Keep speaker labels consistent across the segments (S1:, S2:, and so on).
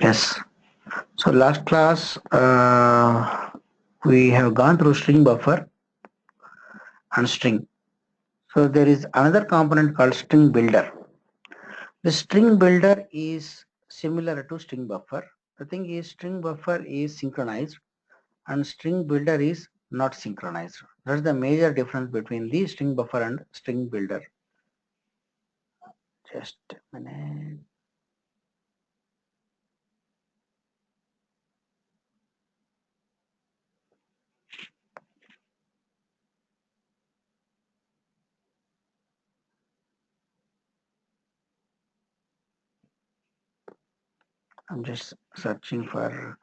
S1: Yes. So last class we have gone through string buffer and string. So there is another component called string builder. The string builder is similar to string buffer. The thing is string buffer is synchronized and string builder is not synchronized. That's the major difference between the string buffer and string builder. Just a minute. I'm just searching for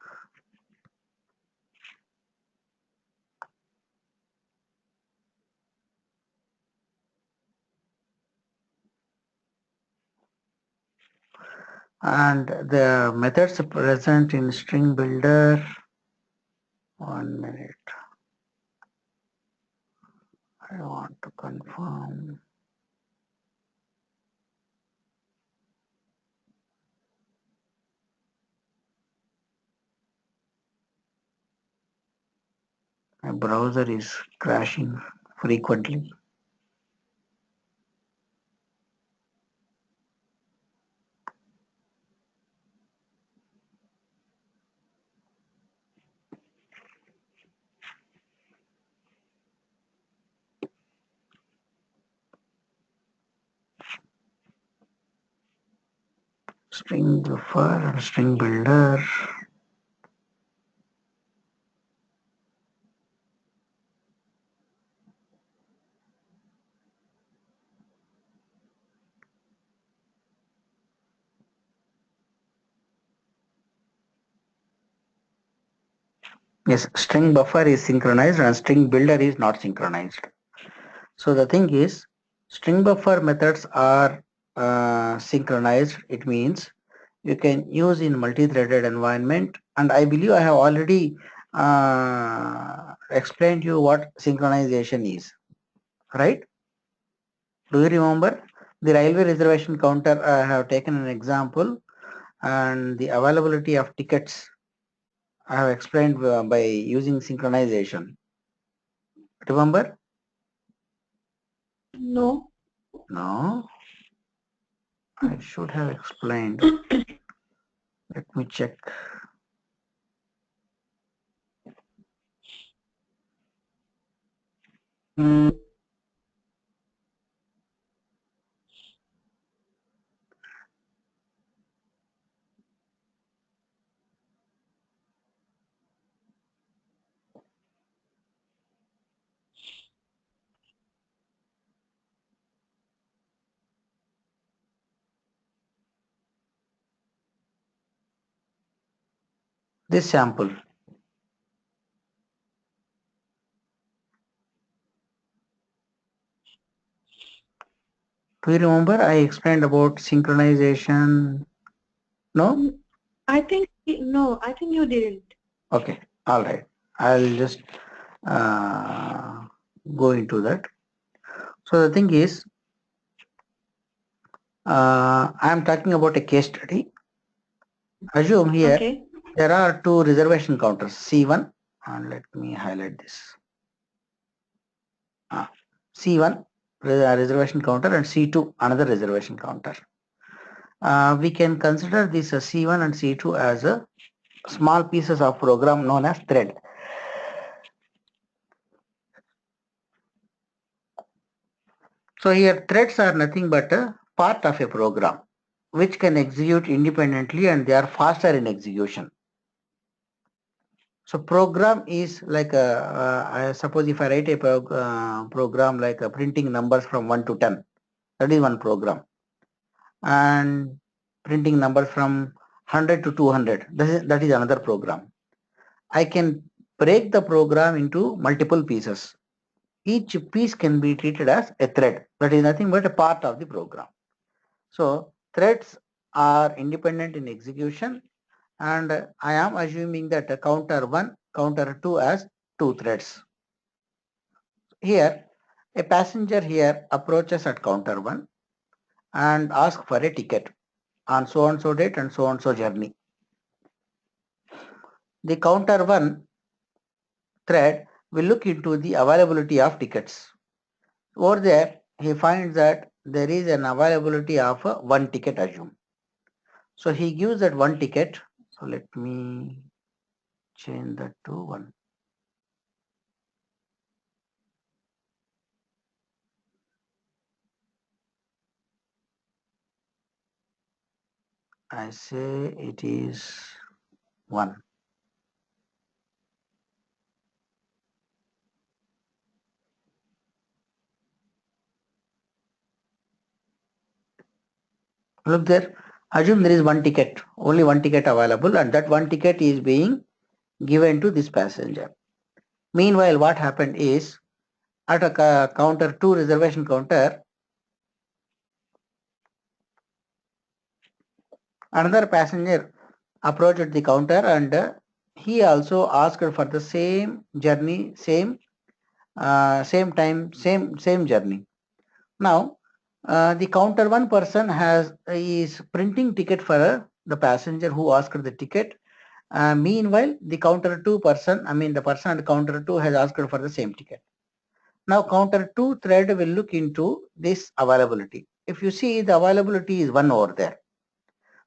S1: and the methods present in string builder. 1 minute. I want to confirm. My browser is crashing frequently. String buffer and string builder. Yes, string buffer is synchronized and string builder is not synchronized. So the thing is, string buffer methods are synchronized. It means you can use in multi-threaded environment. And I believe I have already explained you what synchronization is, right? Do you remember? The railway reservation counter, I have taken an example, and the availability of tickets I have explained by using synchronization. Remember?
S2: No.
S1: No, I should have explained. Let me check. This sample. Do you remember I explained about synchronization? No?
S2: I think you didn't.
S1: Okay, all right. I'll just uh, go into that. So the thing is, I'm talking about a case study. Assume here
S2: Okay.
S1: there are two reservation counters, C1, and let me highlight this. C1 reservation counter and C2 another reservation counter. We can consider this C1 and C2 as a small pieces of program known as thread. So here threads are nothing but a part of a program which can execute independently and they are faster in execution. So program is like I suppose if I write a program like printing numbers from 1 to 10, that is one program, and printing numbers from 100 to 200, that is another program. I can break the program into multiple pieces. Each piece can be treated as a thread, that is nothing but a part of the program. So threads are independent in execution, and I am assuming that counter 1, counter 2 as two threads. Here, a passenger here approaches at counter 1 and asks for a ticket on so and so date and so and so journey. the counter 1 thread will look into the availability of tickets. Over there, he finds that there is an availability of one ticket assumed. So he gives that one ticket. So let me change that to 1. I say it is 1. Look there, assume there is one ticket, only one ticket available, and that one ticket is being given to this passenger. Meanwhile, what happened is at a counter 2 reservation counter, another passenger approached the counter and he also asked for the same journey, same time, same journey. Now, the counter 1 person is printing ticket for the passenger who asked the ticket. Meanwhile, the counter 2 person, I mean the person at counter 2 has asked for the same ticket. Now counter 2 thread will look into this availability. If you see, the availability is 1 over there.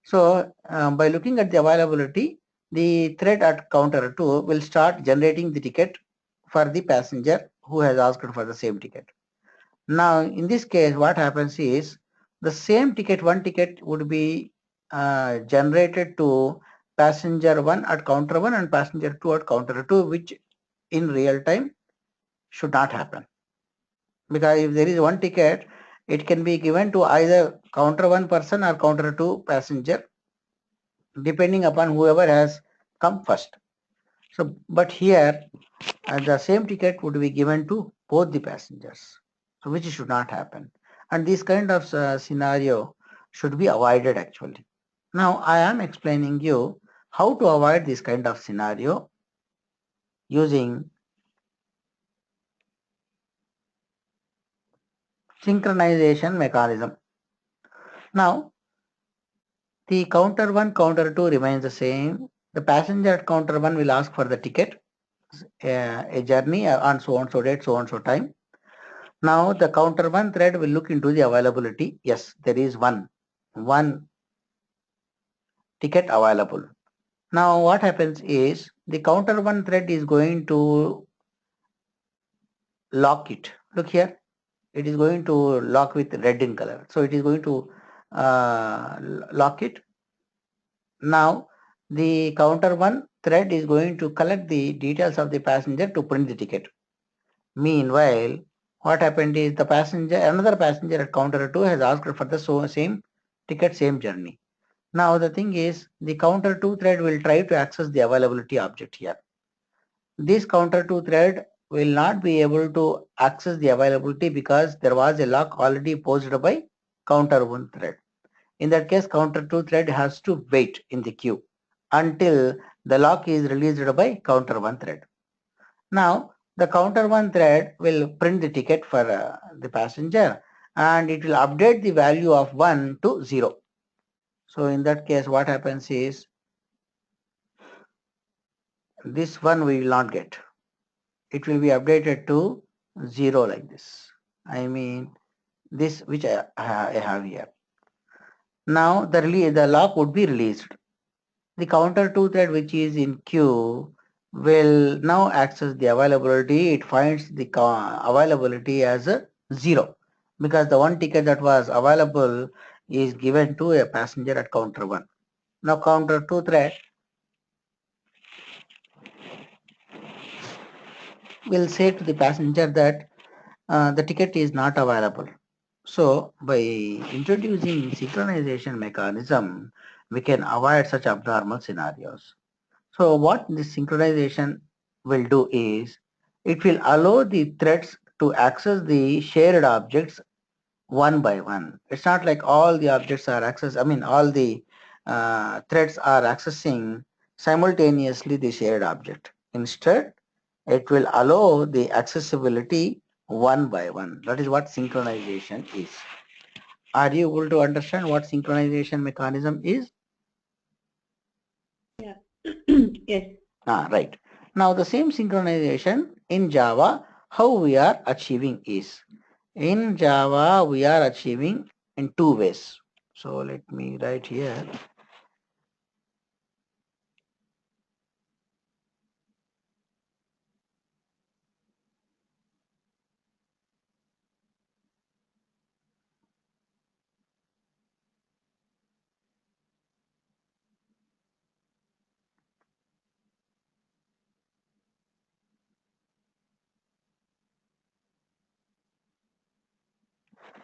S1: So by looking at the availability, the thread at counter 2 will start generating the ticket for the passenger who has asked for the same ticket. Now in this case, what happens is the same ticket, one ticket would be generated to passenger 1 at counter 1 and passenger 2 at counter 2, which in real time should not happen. Because if there is one ticket, it can be given to either counter 1 person or counter 2 passenger, depending upon whoever has come first. So, but here the same ticket would be given to both the passengers, so which should not happen. And this kind of scenario should be avoided actually. Now I am explaining you how to avoid this kind of scenario using synchronization mechanism. Now the counter 1, counter 2 remains the same. The passenger at counter 1 will ask for the ticket, a journey on so and so date, so and so time. Now the counter 1 thread will look into the availability. Yes, there is one ticket available. Now what happens is the counter 1 thread is going to lock it. Look here, it is going to lock with red in color. So it is going to lock it. Now the counter 1 thread is going to collect the details of the passenger to print the ticket. Meanwhile, what happened is another passenger at counter 2 has asked for the same ticket, same journey. Now the thing is, the counter 2 thread will try to access the availability object here. This counter 2 thread will not be able to access the availability because there was a lock already posed by counter 1 thread. In that case, counter 2 thread has to wait in the queue until the lock is released by counter 1 thread. Now the counter 1 thread will print the ticket for the passenger and it will update the value of 1 to 0. So in that case, what happens is this one we will not get. It will be updated to 0 like this. I mean this which I have here. Now the lock would be released. The counter 2 thread which is in queue will now access the availability. It finds the availability as a 0 because the one ticket that was available is given to a passenger at counter 1. Now counter 2 thread will say to the passenger that the ticket is not available. So by introducing synchronization mechanism, we can avoid such abnormal scenarios. So what this synchronization will do is, it will allow the threads to access the shared objects one by one. It's not like all the objects are all the threads are accessing simultaneously the shared object. Instead, it will allow the accessibility one by one. That is what synchronization is. Are you able to understand what synchronization mechanism is?
S2: Yeah. Yes.
S1: Right. Now the same synchronization in Java, how we are achieving is, in Java we are achieving in two ways. So let me write here.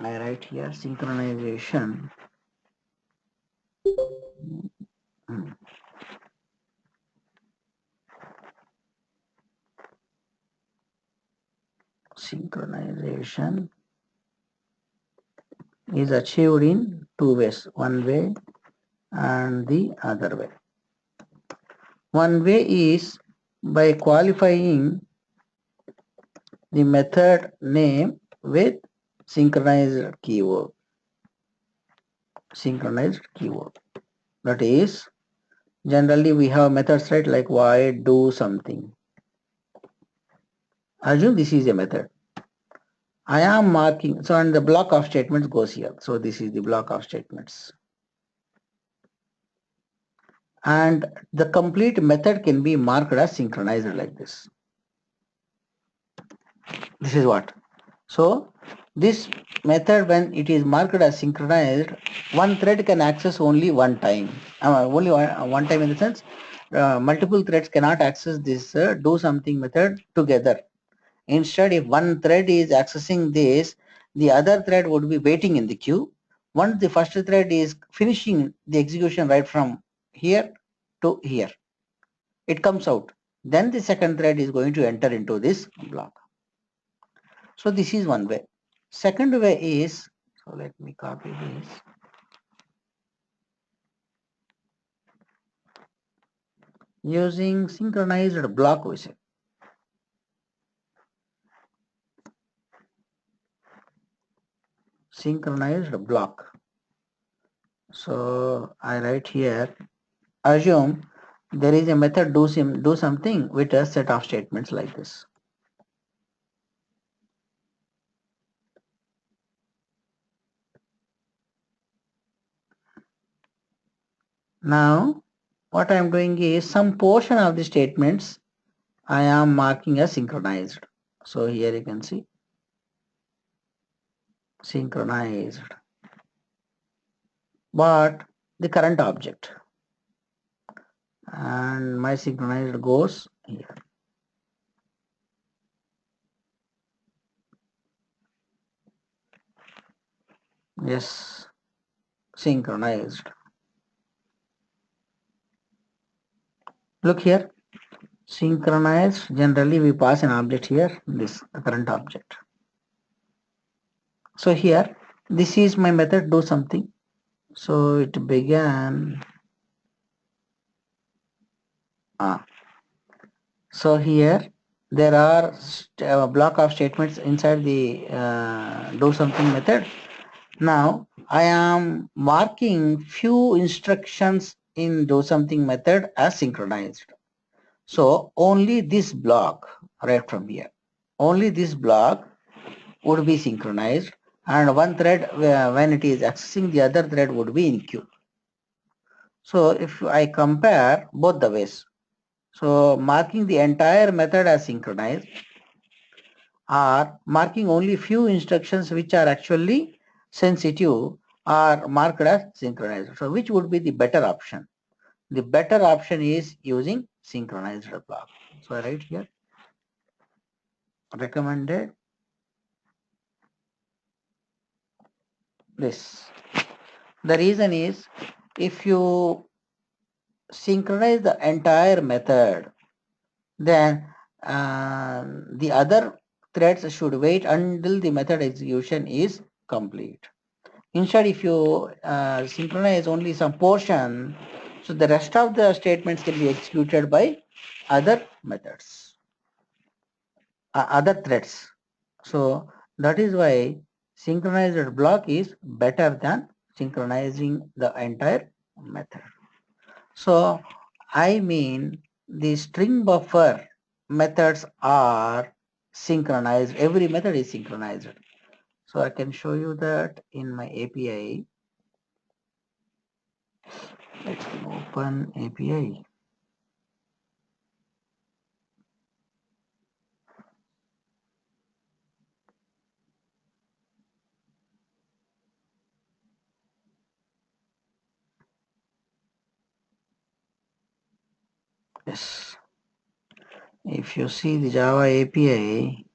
S1: I write here synchronization. Hmm. Synchronization is achieved in two ways, one way and the other way. One way is by qualifying the method name with synchronized keyword. Synchronized keyword. That is, generally we have methods, right, like void do something. Assume this is a method. I am marking, so and the block of statements goes here. So this is the block of statements. And the complete method can be marked as synchronized like this. This is what. So this method, when it is marked as synchronized, one thread can access only one time. Only one time in the sense, multiple threads cannot access this do something method together. Instead, if one thread is accessing this, the other thread would be waiting in the queue. Once the first thread is finishing the execution right from here to here, it comes out. Then the second thread is going to enter into this block. So this is one way. Second way is, so let me copy this. Using synchronized block we say. Synchronized block. So I write here, assume there is a method do something with a set of statements like this. Now what I am doing is some portion of the statements I am marking as synchronized. So here you can see synchronized, but the current object, and my synchronized goes here. Yes, synchronized. Look here, synchronized, generally we pass an object here, this current object. So here, this is my method do something. So it began, so here there are a block of statements inside the do something method. Now I am marking few instructions in do something method as synchronized. So only this block right from here, only this block would be synchronized, and one thread when it is accessing the other thread would be in queue. So if I compare both the ways, so marking the entire method as synchronized or marking only few instructions which are actually sensitive are marked as synchronized. So which would be the better option? The better option is using synchronized block. So I write here recommended this. The reason is, if you synchronize the entire method, then the other threads should wait until the method execution is complete. Instead, if you synchronize only some portion, so the rest of the statements can be executed by other methods, other threads. So that is why synchronized block is better than synchronizing the entire method. So I mean the string buffer methods are synchronized. Every method is synchronized. So I can show you that in my API. Let's open API. Yes. If you see the Java API,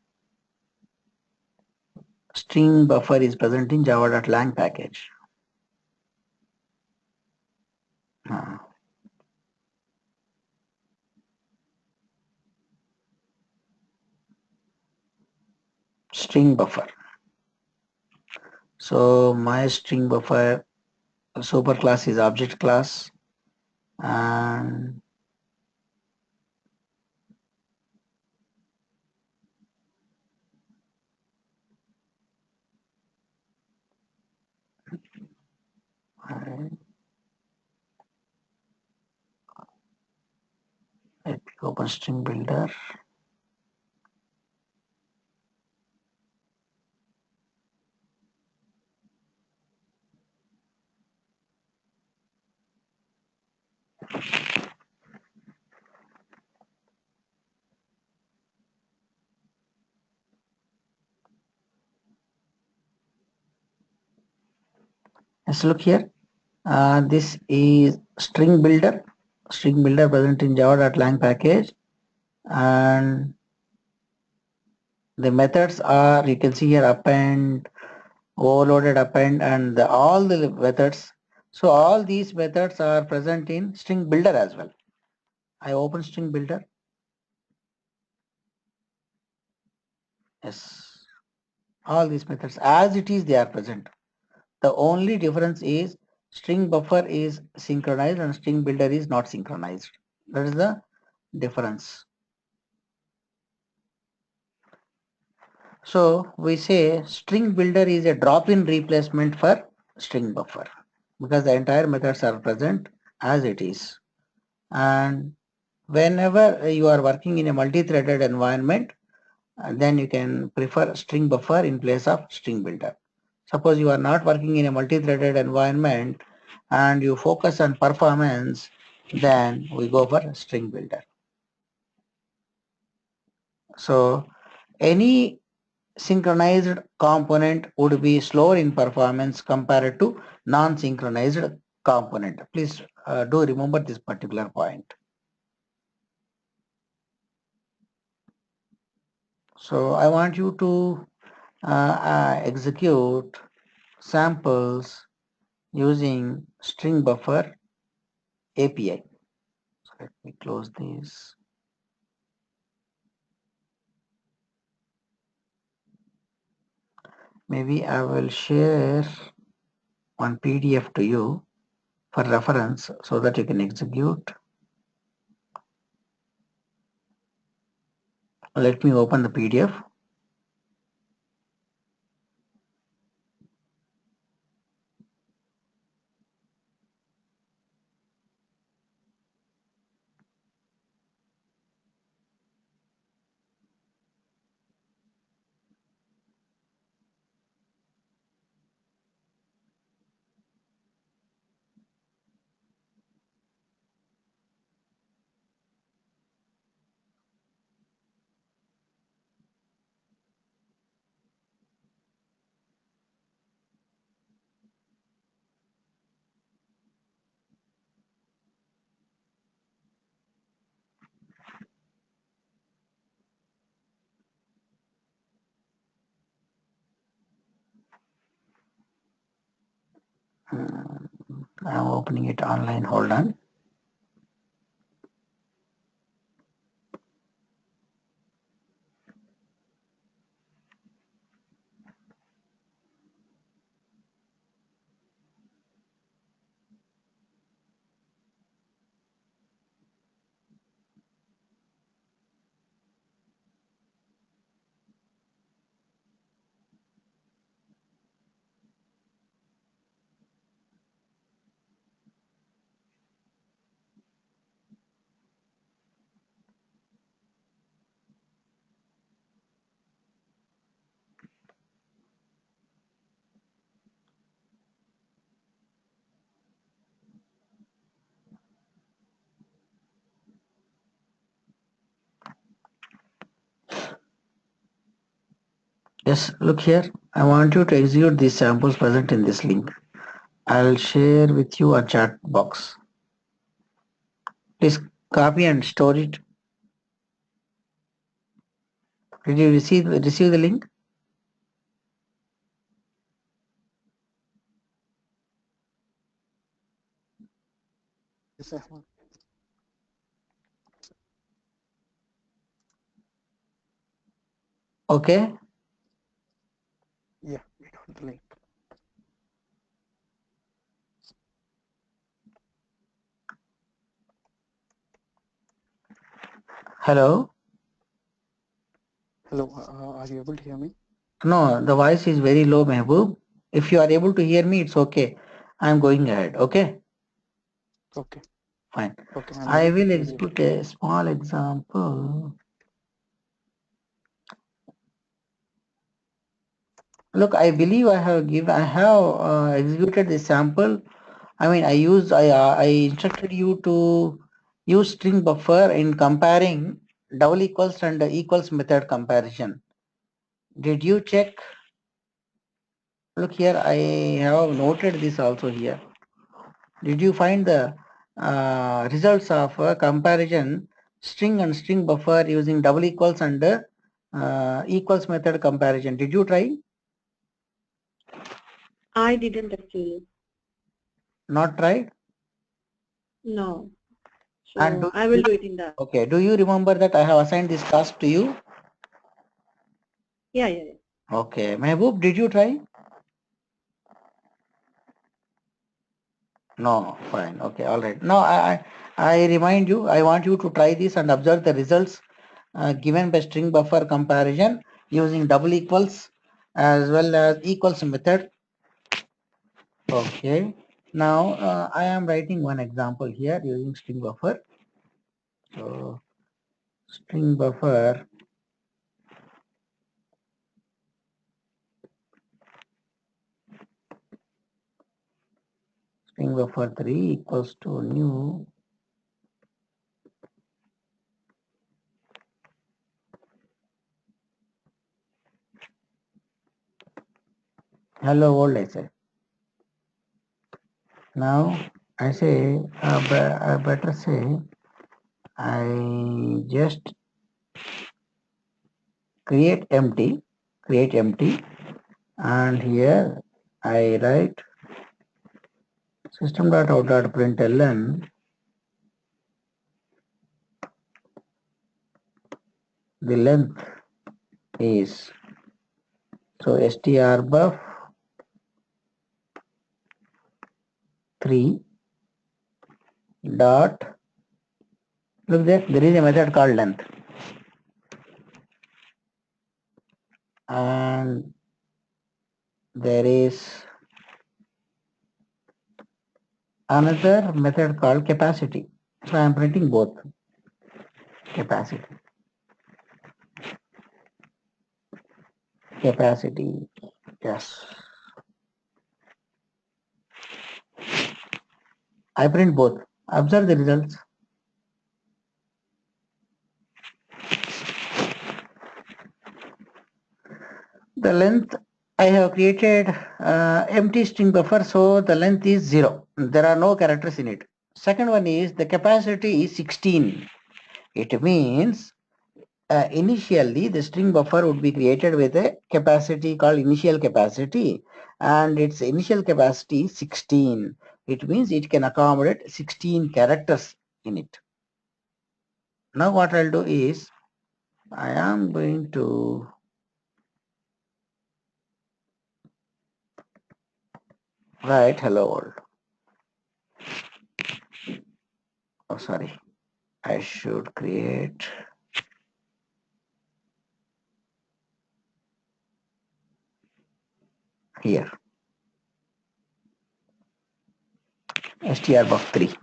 S1: string buffer is present in java.lang package. Uh, String buffer. So my string buffer superclass is object class, and let me open string builder. Let's look here. This is string builder. String builder present in java.lang package, and the methods are, you can see here, append, overloaded append, and all the methods. So all these methods are present in string builder as well. I open string builder. Yes, all these methods as it is, they are present. The only difference is string buffer is synchronized and string builder is not synchronized. That is the difference. So we say string builder is a drop-in replacement for string buffer because the entire methods are present as it is. And whenever you are working in a multi-threaded environment, then you can prefer string buffer in place of string builder. Suppose you are not working in a multi-threaded environment and you focus on performance, then we go for string builder. So any synchronized component would be slower in performance compared to non-synchronized component. Please do remember this particular point. So I want you to execute samples using string buffer API. So let me close this. Maybe I will share one PDF to you for reference so that you can execute. Let me open the PDF. I'm opening it online. Hold on. Yes, look here. I want you to execute these samples present in this link. I'll share with you a chat box. Please copy and store it. Did you receive the link?
S3: Yes, Ahmad.
S1: Okay.
S3: Yeah, I got the link.
S1: Hello.
S3: Hello, are you able to hear me?
S1: No, the voice is very low, Mehboob. If you are able to hear me, it's okay. I'm going ahead. Okay.
S3: Okay,
S1: Fine.
S3: okay, I'm
S1: I
S3: able to
S1: will
S3: hear you.
S1: execute a small example. Look, I believe I have executed the sample. I mean, I instructed you to use string buffer in comparing double equals and equals method comparison. Did you check? Look here, I have noted this also here. Did you find the results of comparison string and string buffer using double equals and equals method comparison? Did you try?
S2: I didn't actually.
S1: Not tried?
S2: No.
S1: And
S2: So I will do it in that.
S1: okay, do you remember that I have assigned this task to you?
S2: Yeah, yeah, yeah.
S1: Okay, Mehboob, did you try? No, fine. Okay, all right. Now I remind you, I want you to try this and observe the results given by string buffer comparison using double equals as well as equals method. Okay. Now I am writing one example here using string buffer. So string buffer string buffer 3 equals to new hello world, I say. Now I say I better say I just create empty, and here I write system.out.println the length is so strbuff 3 dot look there is a method called length, and there is another method called capacity. So I am printing both capacity, capacity. Yes, I print both. Observe the results. The length I have created empty string buffer, so the length is 0. There are no characters in it. Second one is the capacity is 16. It means initially the string buffer would be created with a capacity called initial capacity, and its initial capacity is 16. It means it can accommodate 16 characters in it. Now what I'll do is I am going to write hello world. Oh, sorry. I should create here strbuff3.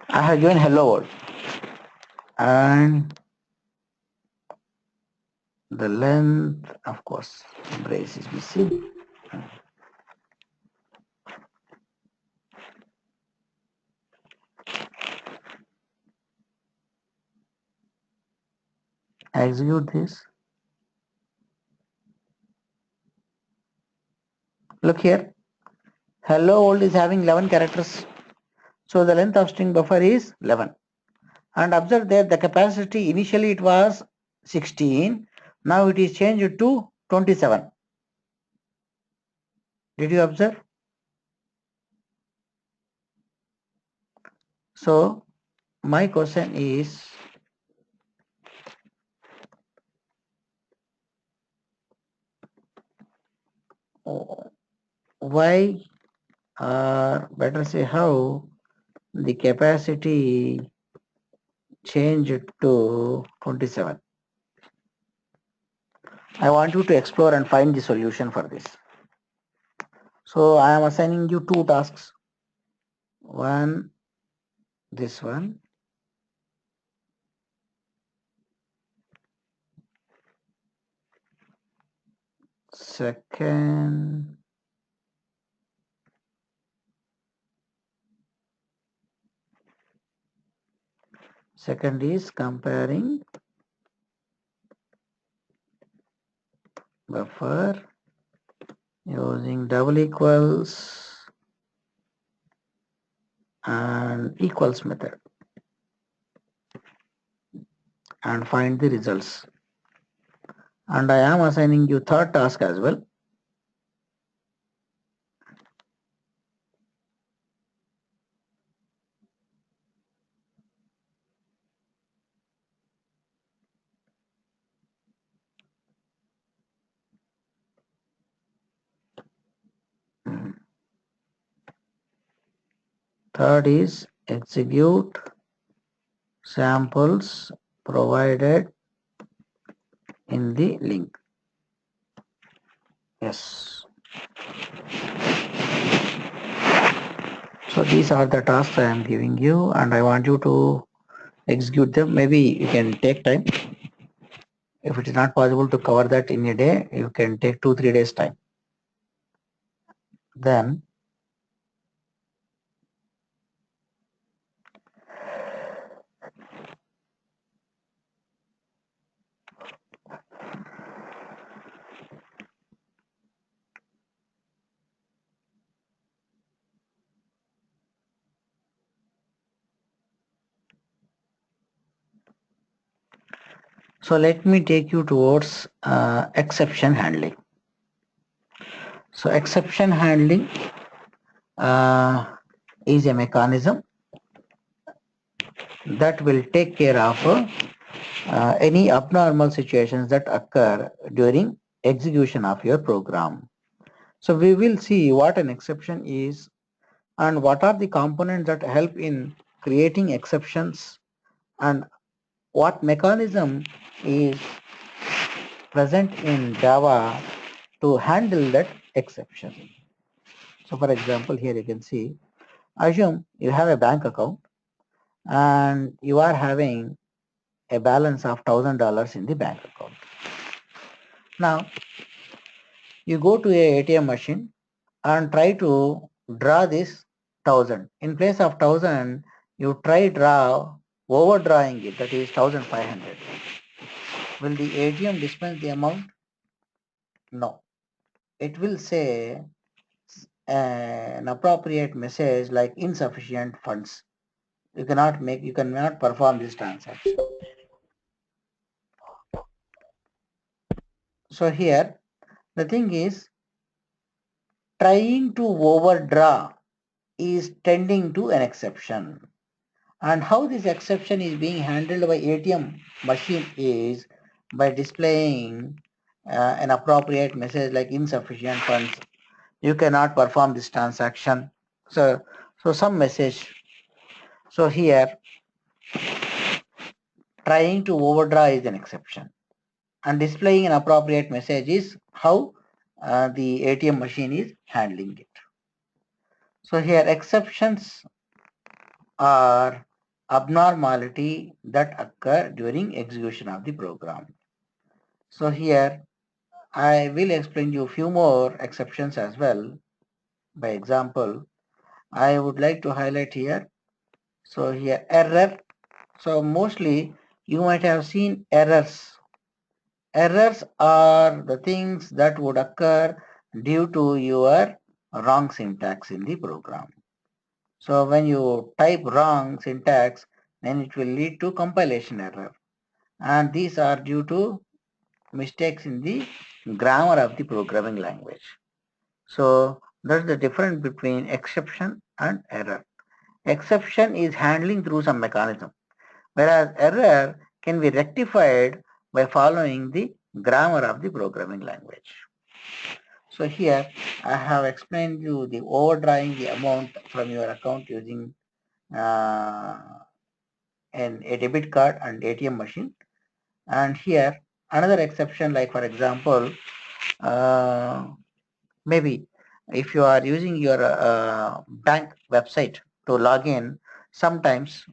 S1: I have given hello world, and the length, of course, brace is missing. I execute this. Look here. Hello world is having 11 characters. So the length of string buffer is 11. And observe there the capacity initially it was 16. Now it is changed to 27. Did you observe? So my question is, why, or better say how, the capacity changed to 27? I want you to explore and find the solution for this. So I am assigning you two tasks. One, this one. Second, is comparing buffer using double equals and equals method and find the results. And I am assigning you third task as well. Third is execute samples provided in the link. Yes. So these are the tasks I am giving you and I want you to execute them. Maybe you can take time. If it is not possible to cover that in a day, you can take 2-3 days time. Then so let me take you towards exception handling. So exception handling is a mechanism that will take care of any abnormal situations that occur during execution of your program. So we will see what an exception is and what are the components that help in creating exceptions and what mechanism is present in Java to handle that exception. So for example, here you can see, assume you have a bank account and you are having a balance of $1,000 in the bank account. Now you go to a ATM machine and try to draw this 1,000. In place of 1,000, you try overdrawing it, that is 1,500. Will the ATM dispense the amount? No. It will say an appropriate message like insufficient funds. You cannot perform this transaction. So here, the thing is, trying to overdraw is tending to an exception. And how this exception is being handled by ATM machine is by displaying an appropriate message like insufficient funds. You cannot perform this transaction. So some message. So here, trying to overdraw is an exception. And displaying an appropriate message is how the ATM machine is handling it. So here exceptions are abnormality that occur during execution of the program. So here I will explain you a few more exceptions as well. By example, I would like to highlight here. So here error. So mostly you might have seen errors. Errors are the things that would occur due to your wrong syntax in the program. So when you type wrong syntax, then it will lead to compilation error. And these are due to mistakes in the grammar of the programming language. So that's the difference between exception and error. Exception is handling through some mechanism, whereas error can be rectified by following the grammar of the programming language. So here I have explained you the overdrawing the amount from your account using uh, a debit card and ATM machine. And here another exception, like for example, uh, maybe if you are using your bank website to log in, sometimes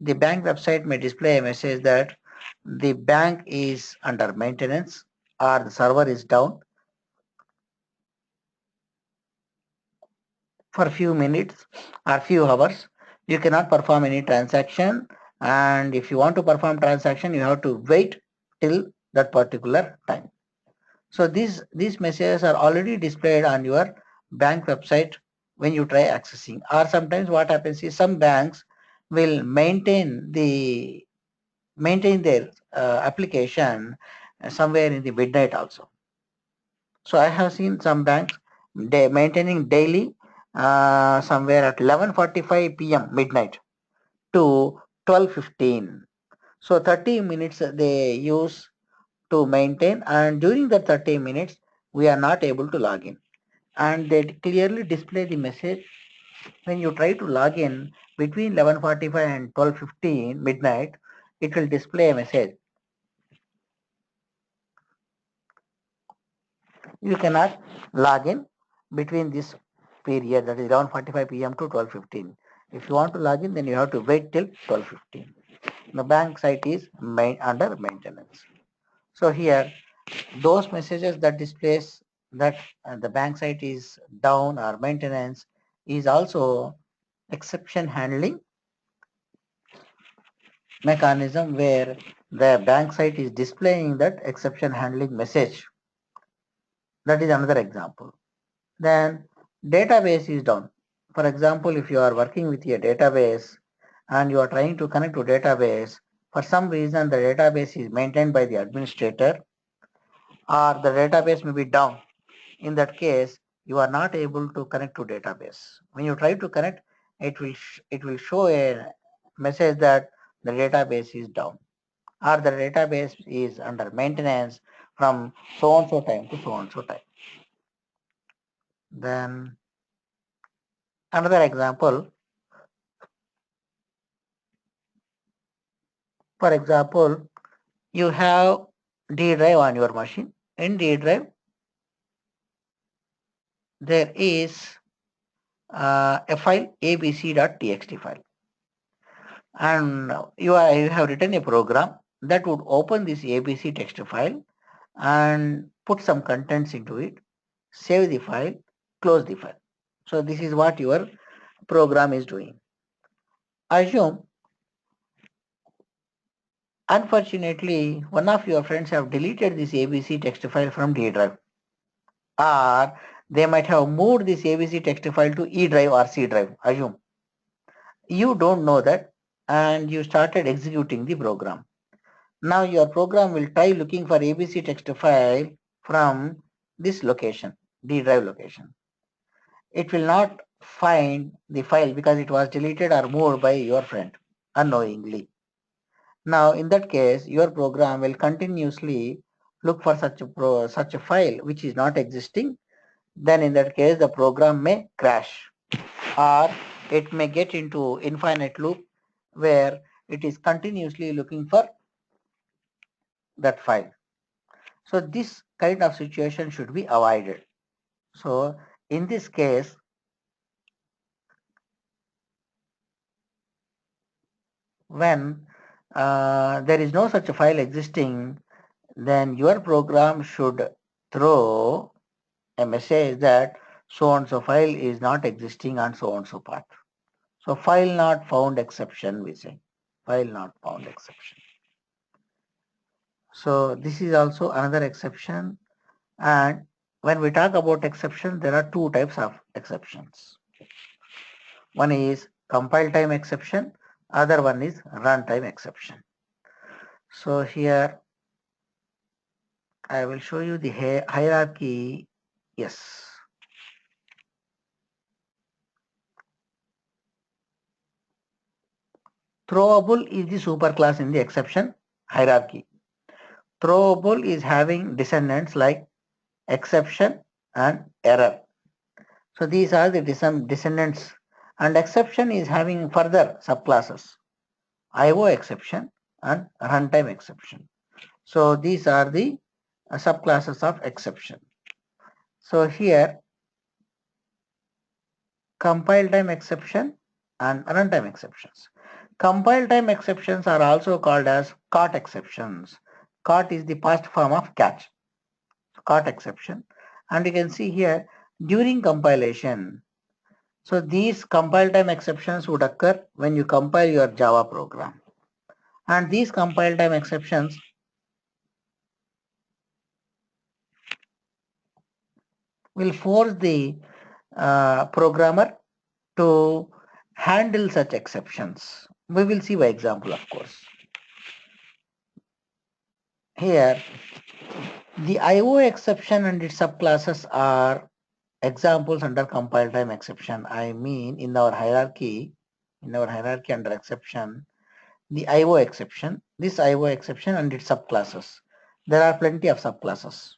S1: the bank website may display a message that the bank is under maintenance or the server is down for a few minutes or few hours. You cannot perform any transaction, and if you want to perform transaction, you have to wait till that particular time. So these messages are already displayed on your bank website when you try accessing. Or sometimes what happens is some banks will maintain their application somewhere in the midnight also. So I have seen some banks maintaining daily somewhere at 11:45 p.m. midnight to 12:15. So 30 minutes they use to maintain, and during that 30 minutes we are not able to log in, and they clearly display the message when you try to log in between 11:45 and 12:15 midnight. It will display a message: you cannot log in between this period, that is 11:45 p.m. to 12:15. If you want to log in, then you have to wait till 12:15. The bank site is under maintenance. So here those messages that displays that the bank site is down or maintenance is also exception handling mechanism, where the bank site is displaying that exception handling message. That is another example. Then database is down. For example, if you are working with a database and you are trying to connect to database, for some reason the database is maintained by the administrator or the database may be down. In that case, you are not able to connect to database. When you try to connect, it will show a message that the database is down or the database is under maintenance from so and so time to so and so time. Then another example, for example, you have D drive on your machine. In D drive, there is a file abc.txt file, and you have written a program that would open this abc text file and put some contents into it, save the file, close the file. So this is what your program is doing. Assume unfortunately one of your friends have deleted this abc text file from D drive, or they might have moved this abc text file to E drive or C drive. Assume you don't know that, and you started executing the program. Now your program will try looking for abc text file from this location, D drive location. It will not find the file because it was deleted or moved by your friend unknowingly. Now in that case, your program will continuously look for such a file which is not existing. Then in that case, the program may crash, or it may get into infinite loop where it is continuously looking for that file. So this kind of situation should be avoided. So in this case, when there is no such a file existing, then your program should throw a message that so and so file is not existing on so and so path. So file not found exception, we say. File not found exception. So this is also another exception. And when we talk about exceptions, there are two types of exceptions. One is compile time exception, other one is runtime exception. So here I will show you the hierarchy. Yes. Throwable is the superclass in the exception hierarchy. Throwable is having descendants like exception and error. So these are the descendants, and exception is having further subclasses, IO exception and runtime exception. So these are the subclasses of exception. So here compile time exception and runtime exceptions. Compile time exceptions are also called as caught exceptions. Caught is the past form of catch. Caught exception. And you can see here during compilation. So these compile time exceptions would occur when you compile your Java program. And these compile time exceptions will force the programmer to handle such exceptions. We will see by example, of course. Here, the IO exception and its subclasses are examples under compile time exception. I mean, in our hierarchy under exception, the IO exception, this IO exception and its subclasses. There are plenty of subclasses.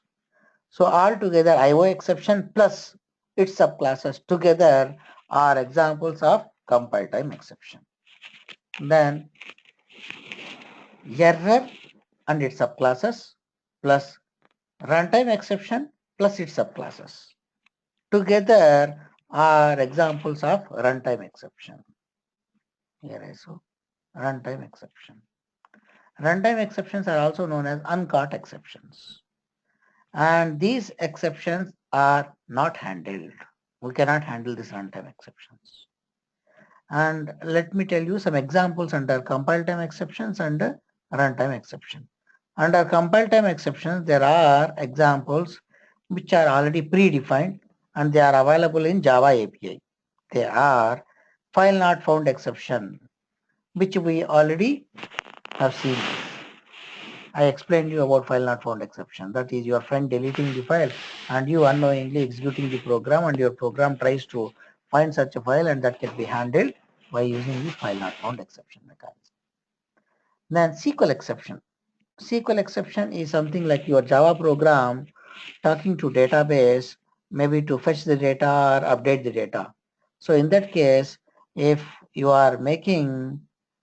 S1: So altogether, IO exception plus its subclasses together are examples of compile time exception. Then error and its subclasses plus runtime exception plus its subclasses together are examples of runtime exception. Here I saw runtime exception. Runtime exceptions are also known as uncaught exceptions. And these exceptions are not handled. We cannot handle these runtime exceptions. And let me tell you some examples under compile time exceptions and runtime exception. Under compile time exceptions, there are examples which are already predefined and they are available in Java API. They are file not found exception, which we already have seen. I explained you about file not found exception. That is your friend deleting the file and you unknowingly executing the program, and your program tries to find such a file, and that can be handled by using the file not found exception mechanism. Then SQL exception. SQL exception is something like your Java program talking to database, maybe to fetch the data or update the data. So in that case, if you are making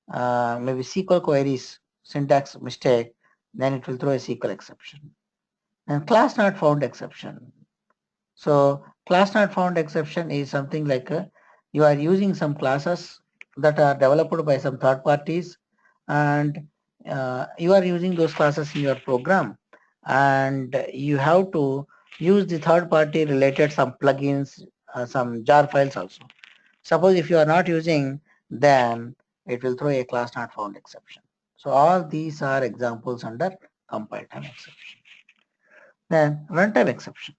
S1: maybe SQL queries syntax mistake, then it will throw a SQL exception. And class not found exception. So class not found exception is something like you are using some classes that are developed by some third parties, and you are using those classes in your program, and you have to use the third party related some plugins, some jar files also. Suppose if you are not using, then it will throw a class not found exception. So all these are examples under compile time exception. Then runtime exception.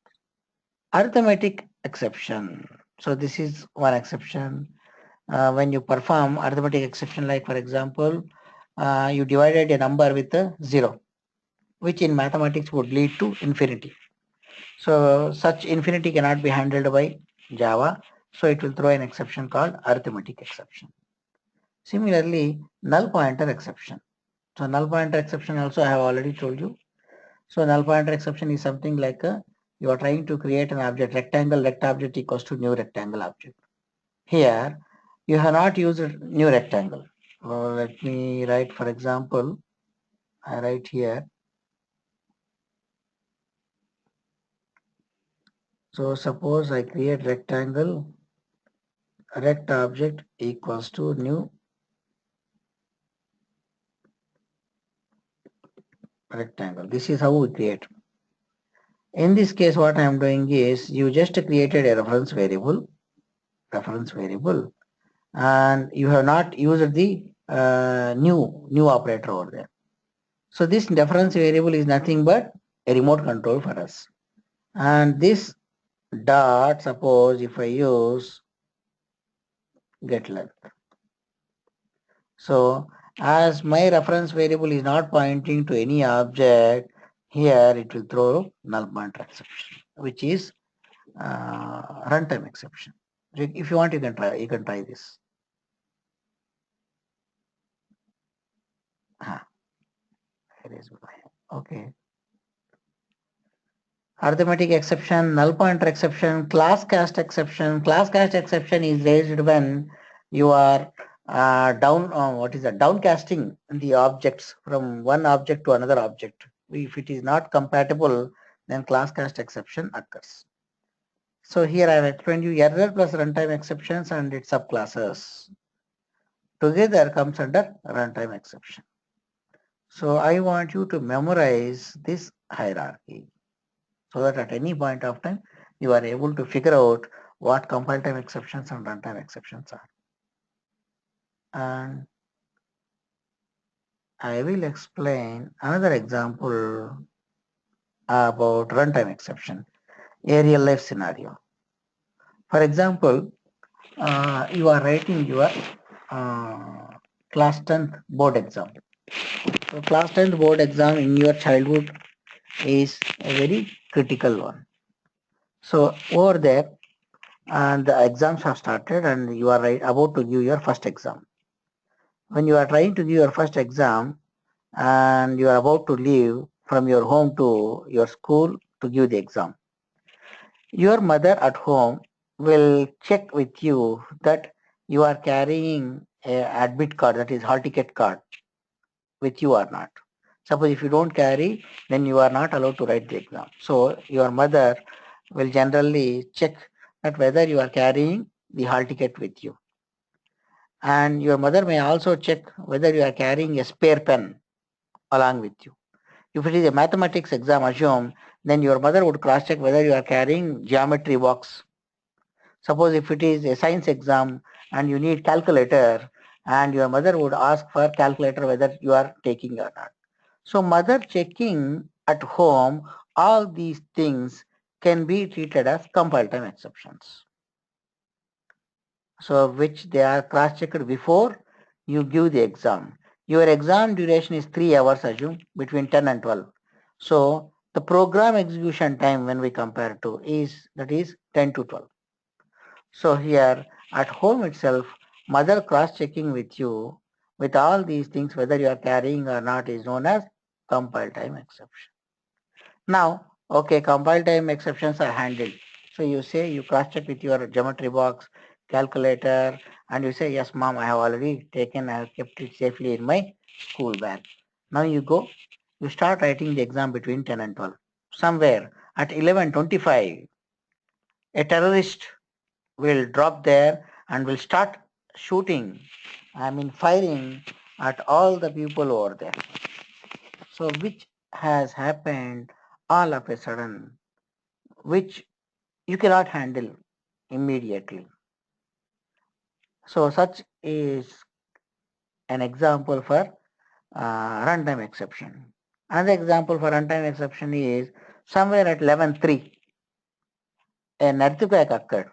S1: Arithmetic exception. So this is one exception. When you perform arithmetic exception, like for example, you divided a number with a 0, which in mathematics would lead to infinity. So such infinity cannot be handled by Java. So it will throw an exception called arithmetic exception. Similarly, null pointer exception. So null pointer exception also I have already told you. So null pointer exception is something like you are trying to create an object, rectangle rect object equals to new rectangle object. Here you have not used new rectangle. Let me write, for example, I write here. So suppose I create rectangle rect object equals to new rectangle. This is how we create. In this case, what I am doing is you just created a reference variable, and you have not used the new operator over there. So this reference variable is nothing but a remote control for us. And this dot, suppose if I use get length. So as my reference variable is not pointing to any object, here it will throw null pointer exception, which is runtime exception. If you want, you can try. You can try this. Okay. Arithmetic exception, null pointer exception, class cast exception. Class cast exception is raised when you are what is that? Downcasting the objects from one object to another object. If it is not compatible, then class cast exception occurs. So here I have explained you error plus runtime exceptions and its subclasses. Together comes under runtime exception. So I want you to memorize this hierarchy so that at any point of time you are able to figure out what compile time exceptions and runtime exceptions are. And I will explain another example about runtime exception, a real life scenario. For example, you are writing your class 10th board exam. So class 10th board exam in your childhood is a very critical one. So over there, and the exams have started and you are about to give your first exam. When you are trying to give your first exam and you are about to leave from your home to your school to give the exam, your mother at home will check with you that you are carrying a admit card, that is hall ticket card, with you or not. Suppose if you don't carry, then you are not allowed to write the exam. So your mother will generally check that whether you are carrying the hall ticket with you. And your mother may also check whether you are carrying a spare pen along with you. If it is a mathematics exam, assume, then your mother would cross check whether you are carrying geometry box. Suppose if it is a science exam and you need calculator, and your mother would ask for calculator whether you are taking or not. So mother checking at home, all these things can be treated as compile time exceptions. So which they are cross-checked before you give the exam. Your exam duration is 3 hours, assume, between 10 and 12. So the program execution time when we compare to is, that is 10 to 12. So here at home itself, mother cross-checking with you with all these things whether you are carrying or not is known as compile time exception. Now, okay, compile time exceptions are handled. So you say you cross-check with your geometry box, calculator, and you say, yes, mom, I have already taken, I have kept it safely in my school bag. Now you go, you start writing the exam between 10 and 12. Somewhere at 11:25, a terrorist will drop there and will start shooting, firing at all the people over there. So which has happened all of a sudden, which you cannot handle immediately. So such is an example for runtime exception. Another example for runtime exception is somewhere at 11:03, an earthquake occurred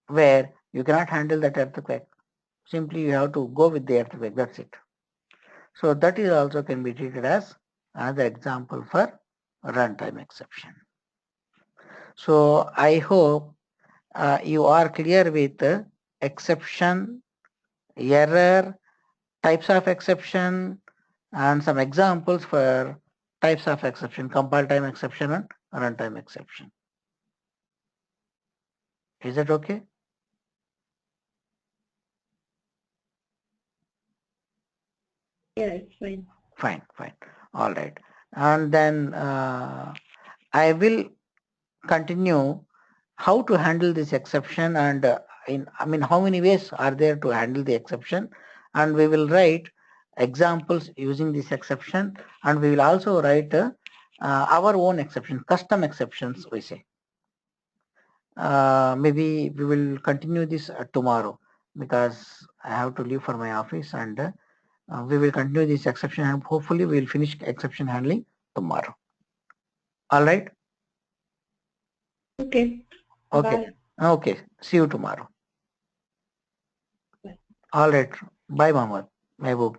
S1: where you cannot handle that earthquake. Simply you have to go with the earthquake, that's it. So that is also can be treated as another example for runtime exception. So I hope you are clear with exception, error, types of exception, and some examples for types of exception, compile time exception and runtime exception. Is that okay?
S2: Yeah, it's fine.
S1: Fine, fine. All right. And then I will continue how to handle this exception and how many ways are there to handle the exception, and we will write examples using this exception, and we will also write our own exception, custom exceptions we say. Maybe we will continue this tomorrow because I have to leave for my office, and we will continue this exception and hopefully we will finish exception handling tomorrow. All right.
S2: Okay.
S1: Okay.
S2: Bye.
S1: Okay. See you tomorrow.
S2: Bye.
S1: All right. Bye, Mohammed. Mehboob.